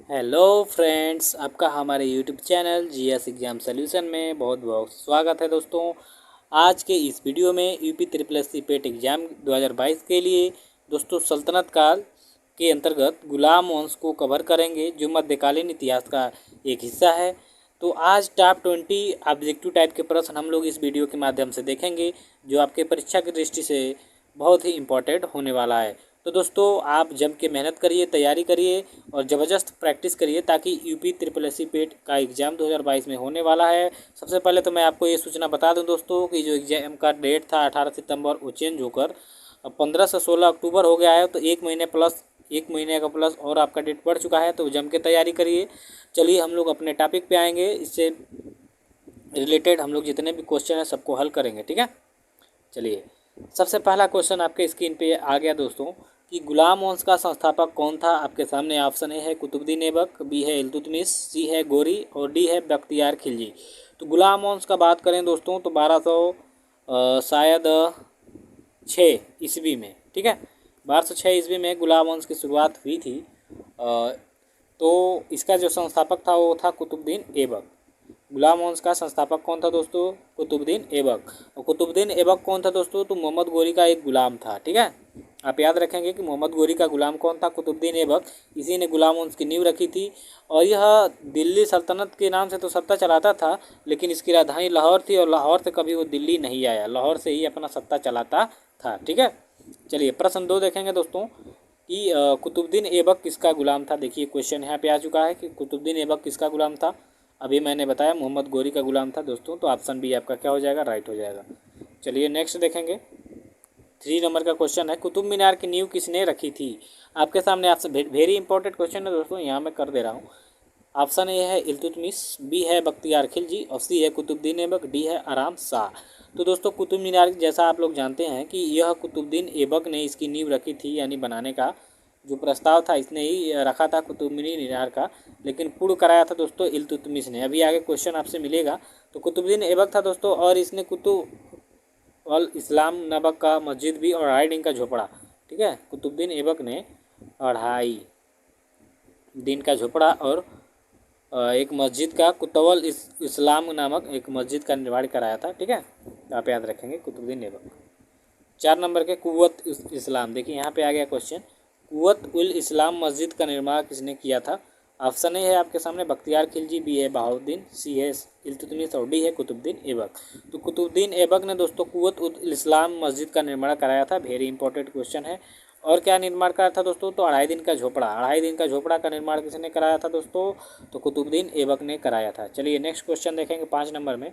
Hello friends, आपका हमारे YouTube channel GS exam solution में बहुत बहुत स्वागत है। दोस्तों, आज के इस वीडियो में यूपी ट्रिपल एस सी पेट एग्ज़ाम 2022 के लिए दोस्तों सल्तनत काल के अंतर्गत गुलाम वंश को कवर करेंगे, जो मध्यकालीन इतिहास का एक हिस्सा है। तो आज टॉप 20 ऑब्जेक्टिव टाइप के प्रश्न हम लोग इस वीडियो के माध्यम से देखेंगे, जो आपके परीक्षा की दृष्टि से बहुत ही इम्पोर्टेंट होने वाला है। तो दोस्तों, आप जम के मेहनत करिए, तैयारी करिए और ज़बरदस्त प्रैक्टिस करिए, ताकि यूपी ट्रिपल एस सी पेट का एग्ज़ाम 2022 में होने वाला है। सबसे पहले तो मैं आपको ये सूचना बता दूं दोस्तों कि जो एग्ज़ाम का डेट था 18 सितंबर, वो चेंज होकर 15 से 16 अक्टूबर हो गया है। तो एक महीने का प्लस और आपका डेट बढ़ चुका है। तो जम के तैयारी करिए। चलिए हम लोग अपने टॉपिक पे आएंगे। इससे रिलेटेड हम लोग जितने भी क्वेश्चन हैं सबको हल करेंगे, ठीक है। चलिए, सबसे पहला क्वेश्चन आपके स्क्रीन पे आ गया दोस्तों कि गुलाम वंश का संस्थापक कौन था। आपके सामने ऑप्शन ए है कुतुबुद्दीन ऐबक, बी है इल्तुतमिश, सी है गोरी और डी है बख्तियार खिलजी। तो गुलाम वंश का बात करें दोस्तों तो 1200 शायद 6 ईस्वी में, ठीक है, 1206 ईस्वी में गुलाम वंश की शुरुआत हुई थी। तो इसका जो संस्थापक था वो था कुतुबुद्दीन ऐबक। गुलाम वंश का संस्थापक कौन था दोस्तों? कुतुबुद्दीन ऐबक। और कुतुबुद्दीन ऐबक कौन था दोस्तों? तो मोहम्मद गोरी का एक गुलाम था, ठीक है। आप याद रखेंगे कि मोहम्मद गोरी का गुलाम कौन था? कुतुबुद्दीन ऐबक। इसी ने गुलाम वंश की नींव रखी थी। और यह दिल्ली सल्तनत के नाम से तो सत्ता चलाता था, लेकिन इसकी राजधानी लाहौर थी और लाहौर से कभी वो दिल्ली नहीं आया, लाहौर से ही अपना सत्ता चलाता था, ठीक है। चलिए, प्रश्न 2 देखेंगे दोस्तों कि कुतुबुद्दीन ऐबक किसका गुलाम था। देखिए, क्वेश्चन यहाँ पे आ चुका है कि कुतुबुद्दीन ऐबक किसका गुलाम था। अभी मैंने बताया मोहम्मद गोरी का गुलाम था दोस्तों। तो ऑप्शन बी आपका क्या हो जाएगा? राइट हो जाएगा। चलिए नेक्स्ट देखेंगे। 3 नंबर का क्वेश्चन है, कुतुब मीनार की नींव किसने रखी थी। आपके सामने ऑप्शन, वेरी इंपॉर्टेंट क्वेश्चन है दोस्तों, यहाँ मैं कर दे रहा हूँ। ऑप्शन ए है इल्तुतमिश, बी है बख्तियार खिलजी और सी है कुतुबुद्दीन ऐबक, डी है आराम शाह। तो दोस्तों, कुतुब मीनार जैसा आप लोग जानते हैं कि यह कुतुबुद्दीन ऐबक ने इसकी नींव रखी थी, यानी बनाने का जो प्रस्ताव था इसने ही रखा था कुतुब मीनार का, लेकिन पूर्ण कराया था दोस्तों इल्तुतमिश ने। अभी आगे क्वेश्चन आपसे मिलेगा। तो कुतुबुद्दीन ऐबक था दोस्तों, और इसने कुतुब अल इस्लाम नामक का मस्जिद भी और 2.5 दिन का झोपड़ा, ठीक है। कुतुबुद्दीन ऐबक ने 2.5 दिन का झोपड़ा और एक मस्जिद का कुतुबुल इस्लाम नामक एक मस्जिद का निर्माण कराया था, ठीक है। आप याद रखेंगे कुतुबुद्दीन ऐबक। 4 नंबर के कुव्वत इस्लाम, देखिए यहाँ पे आ गया क्वेश्चन, कुव्वत उल इस्लाम मस्जिद का निर्माण किसने किया था। ऑप्शन ए है आपके सामने बख्तियार खिलजी, बी है बहाउद्दीन, सी है इल्तुतमिश और डी है कुतुबुद्दीन ऐबक। तो कुतुबुद्दीन ऐबक ने दोस्तों कुव्वत उल इस्लाम मस्जिद का निर्माण कराया था। वेरी इंपॉर्टेंट क्वेश्चन है। और क्या निर्माण कराया था दोस्तों? तो 2.5 दिन का झोपड़ा, 2.5 दिन का झोपड़ा का निर्माण किसने कराया था दोस्तों? तो कुतुबुद्दीन ऐबक ने कराया था। चलिए नेक्स्ट क्वेश्चन देखेंगे 5 नंबर में,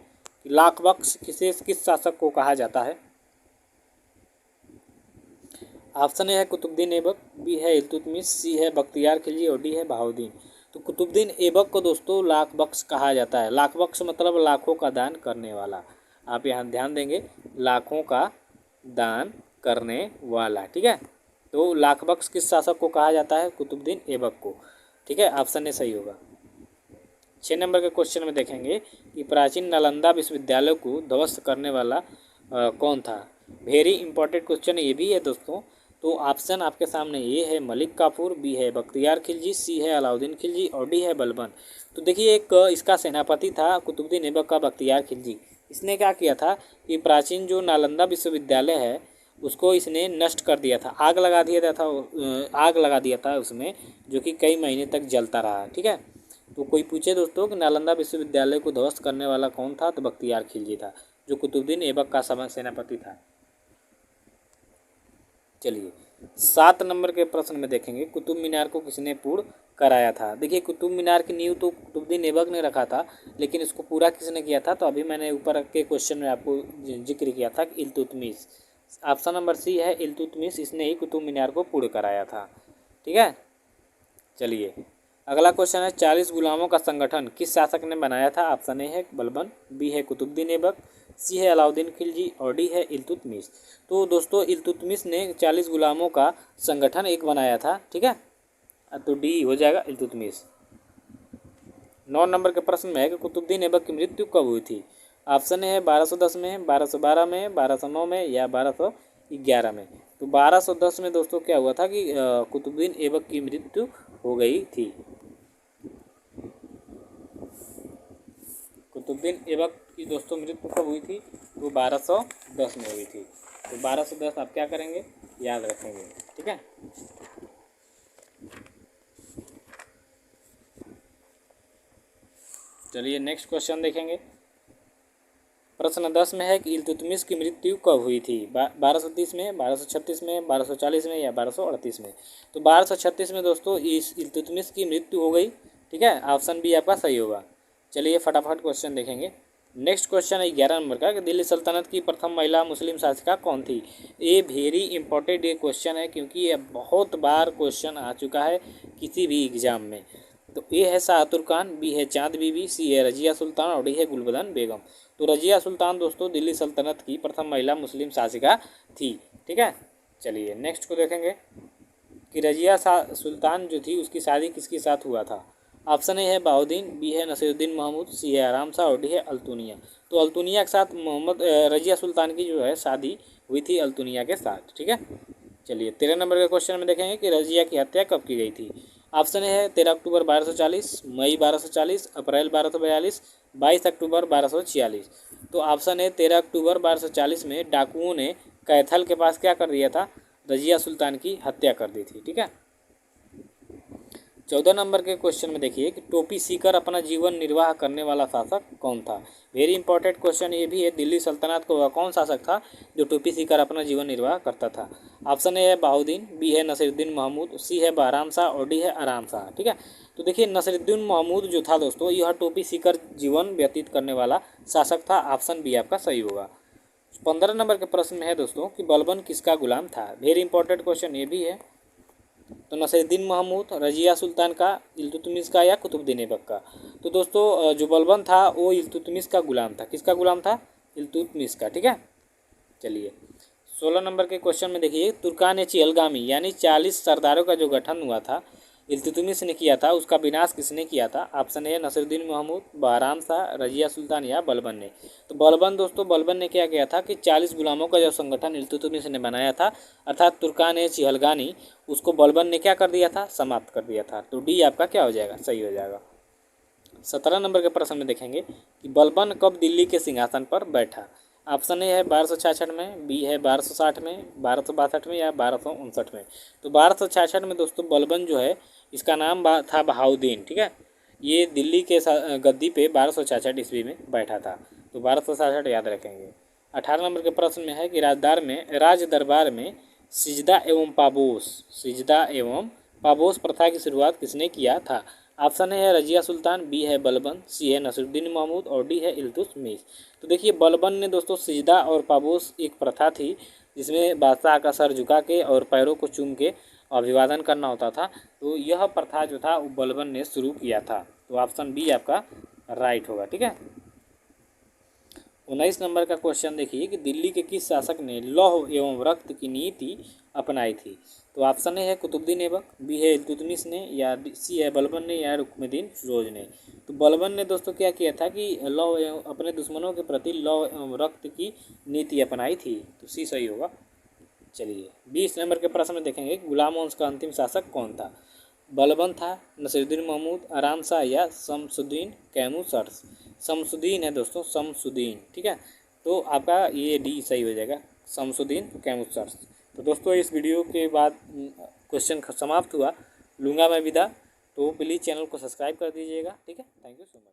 लाख बख्श किस शासक को कहा जाता है। ऑप्शन ए है कुतुबुद्दीन ऐबक, बी है इल्तुतमिश, सी है बख्तियार खिलजी और डी है बहाउद्दीन। तो कुतुबुद्दीन ऐबक को दोस्तों लाख बख्श कहा जाता है। लाख बख्श मतलब लाखों का दान करने वाला। आप यहाँ ध्यान देंगे, लाखों का दान करने वाला, ठीक है। तो लाख बख्श किस शासक को कहा जाता है? कुतुबुद्दीन ऐबक को, ठीक है। ऑप्शन ए सही होगा। 6 नंबर के क्वेश्चन में देखेंगे कि प्राचीन नालंदा विश्वविद्यालय को ध्वस्त करने वाला कौन था। वेरी इंपॉर्टेंट क्वेश्चन ये भी है दोस्तों। तो ऑप्शन आपके सामने ये है मलिक काफूर, बी है बख्तियार खिलजी, सी है अलाउद्दीन खिलजी और डी है बलबन। तो देखिए, एक इसका सेनापति था कुतुबुद्दीन ऐबक का बख्तियार खिलजी। इसने क्या किया था कि प्राचीन जो नालंदा विश्वविद्यालय है उसको इसने नष्ट कर दिया था, आग लगा दिया था उसमें, जो कि कई महीने तक जलता रहा, ठीक है। तो कोई पूछे दोस्तों कि नालंदा विश्वविद्यालय को ध्वस्त करने वाला कौन था, तो बख्तियार खिलजी था, जो कुतुबुद्दीन ऐबक का सेनापति था। चलिए 7 नंबर के प्रश्न में देखेंगे, कुतुब मीनार को किसने पूर्ण कराया था। देखिए, कुतुब मीनार की नींव तो कुतुबुद्दीन ऐबक ने रखा था, लेकिन इसको पूरा किसने किया था? तो अभी मैंने ऊपर के क्वेश्चन में आपको जिक्र किया था कि इल्तुतमिश। ऑप्शन नंबर सी है इल्तुतमिश, इसने ही कुतुब मीनार को पूर्ण कराया था, ठीक है। चलिए अगला क्वेश्चन है, 40 गुलामों का संगठन किस शासक ने बनाया था। ऑप्शन ए है बलबन, बी है कुतुबुद्दीन ऐबक, सी है अलाउद्दीन खिलजी और डी है इल्तुतमिश। तो दोस्तों, इल्तुतमिश ने 40 गुलामों का संगठन एक बनाया था, ठीक है। तो डी हो जाएगा इल्तुतमिश। 9 नंबर के प्रश्न में है कि कुतुबुद्दीन ऐबक की मृत्यु कब हुई थी। ऑप्शन ए है 1210 में, 1212 में, 1209 में या 1211 में। तो 1210 में दोस्तों क्या हुआ था कि कुतुबुद्दीन ऐबक की मृत्यु हो गई थी। कुतुबुद्दीन ऐबक की दोस्तों मृत्यु कब हुई थी? तो 1210 में हुई थी। तो 1210 आप क्या करेंगे? याद रखेंगे, ठीक है। चलिए नेक्स्ट क्वेश्चन देखेंगे। प्रश्न 10 में है कि इल्तुतमिश की मृत्यु कब हुई थी? 1230 में, 1236 में, 1240 में या 1238 में? तो 1236 में दोस्तों इस इल्तुतमिश की मृत्यु हो गई, ठीक है। ऑप्शन बी आपका सही होगा। चलिए फटाफट क्वेश्चन देखेंगे। नेक्स्ट क्वेश्चन है 11 नंबर का कि दिल्ली सल्तनत की प्रथम महिला मुस्लिम शासिका कौन थी? ये वेरी इंपॉर्टेंट ये क्वेश्चन है, क्योंकि ये बहुत बार क्वेश्चन आ चुका है किसी भी एग्जाम में। तो ए है शाहतुर खान, बी है चांद बीबी, सी है रजिया सुल्तान और डी है गुलबदन बेगम। तो रजिया सुल्तान दोस्तों दिल्ली सल्तनत की प्रथम महिला मुस्लिम शासिका थी, ठीक है। चलिए नेक्स्ट को देखेंगे कि रजिया सुल्तान जो थी उसकी शादी किसके साथ हुआ था? ऑप्शन ए है बहाउद्दीन, बी है नसीरुद्दीन महमूद, सी है आराम शाह और डी है अल्तुनिया। तो अल्तुनिया के साथ रजिया सुल्तान की जो है शादी हुई थी अल्तुनिया के साथ, ठीक है। चलिए 13 नंबर के क्वेश्चन में देखेंगे कि रजिया की हत्या कब की गई थी? ऑप्शन ए है 13 अक्टूबर 1240, मई 1240, अप्रैल 1242, 22 अक्टूबर 1246। तो ऑप्शन ए 13 अक्टूबर 1240 में डाकुओं ने कैथल के पास क्या कर दिया था? रजिया सुल्तान की हत्या कर दी थी, ठीक है। 14 नंबर के क्वेश्चन में देखिए कि टोपी सीकर अपना जीवन निर्वाह करने वाला शासक कौन था? वेरी इंपॉर्टेंट क्वेश्चन ये भी है। दिल्ली सल्तनत को वह कौन शासक था जो टोपी सीकर अपना जीवन निर्वाह करता था? ऑप्शन ए है बहाउद्दीन, बी है नसीरुद्दीन महमूद, सी है बहराम शाह और डी है आराम शाह, ठीक है। तो देखिए नसीरुद्दीन महमूद जो था दोस्तों यह टोपी सीकर जीवन व्यतीत करने वाला शासक था। ऑप्शन बी आपका सही होगा। 15 नंबर के प्रश्न में है दोस्तों कि बलबन किसका गुलाम था? वेरी इंपॉर्टेंट क्वेश्चन ये भी है। तो नसीरुद्दीन महमूद, रजिया सुल्तान का, इल्तुतमिश का या कुतुबुद्दीन ऐबक का? तो दोस्तों जो बलबन था वो इल्तुतमिश का गुलाम था। किसका गुलाम था? इल्तुतमिश का, ठीक है। चलिए 16 नंबर के क्वेश्चन में देखिए तुर्कान चिहलगामी यानी 40 सरदारों का जो गठन हुआ था इल्तुतमिश ने किया था, उसका विनाश किसने किया था? ऑप्शन ए नसीरुद्दीन महमूद, बहराम शाह, रजिया सुल्तान या बलबन ने। तो बलबन दोस्तों बलबन ने क्या किया था कि 40 गुलामों का जो संगठन इल्तुतमिश ने बनाया था अर्थात तुर्कान चिहलगानी, उसको बलबन ने क्या कर दिया था? समाप्त कर दिया था। तो डी आपका क्या हो जाएगा? सही हो जाएगा। 17 नंबर के प्रश्न में देखेंगे कि बलबन कब दिल्ली के सिंहासन पर बैठा? ऑप्शन ए है 1266 में, बी है 1260 में, 1262 में या 1259 में। तो 1266 में दोस्तों बलबन जो है इसका नाम था बहाउद्दीन, ठीक है। ये दिल्ली के गद्दी पे 1266 ईस्वी में बैठा था। तो 1266 याद रखेंगे। 18 नंबर के प्रश्न में है कि राज दरबार में सिजदा एवं पाबोस प्रथा की शुरुआत किसने किया था? ऑप्शन ए है रजिया सुल्तान, बी है बलबन, सी है नसीरुद्दीन महमूद और डी है इल्तुतमिश। तो देखिए बलबन ने दोस्तों सिजदा और पाबोस एक प्रथा थी जिसमें बादशाह का सर झुका के और पैरों को चूम के अभिवादन करना होता था। तो यह प्रथा जो था वो बलबन ने शुरू किया था। तो ऑप्शन बी आपका राइट होगा, ठीक है। 19 नंबर का क्वेश्चन देखिए कि दिल्ली के किस शासक ने लौह एवं रक्त की नीति अपनाई थी? तो ऑप्शन ए है कुतुबुद्दीन ऐबक, बी है इल्तुतमिश ने या सी है बलबन ने या रुक्नुद्दीन फिरोज ने। तो बलबन ने दोस्तों क्या किया था कि लौह एवं अपने दुश्मनों के प्रति लौह एवं रक्त की नीति अपनाई थी। तो सी सही होगा। चलिए 20 नंबर के प्रश्न में देखेंगे गुलाम वंश का अंतिम शासक कौन था? बलबन था, नसीरुद्दीन महमूद, आराम शाह या शमसुद्दीन कैमुसर्स? शमसुद्दीन है दोस्तों, शमसुद्दीन, ठीक है। तो आपका ये डी सही हो जाएगा, शमसुद्दीन कैमुसर्स। तो दोस्तों इस वीडियो के बाद क्वेश्चन समाप्त हुआ, लूँगा मैं विदा। तो प्लीज़ चैनल को सब्सक्राइब कर दीजिएगा, ठीक है। Thank you so much.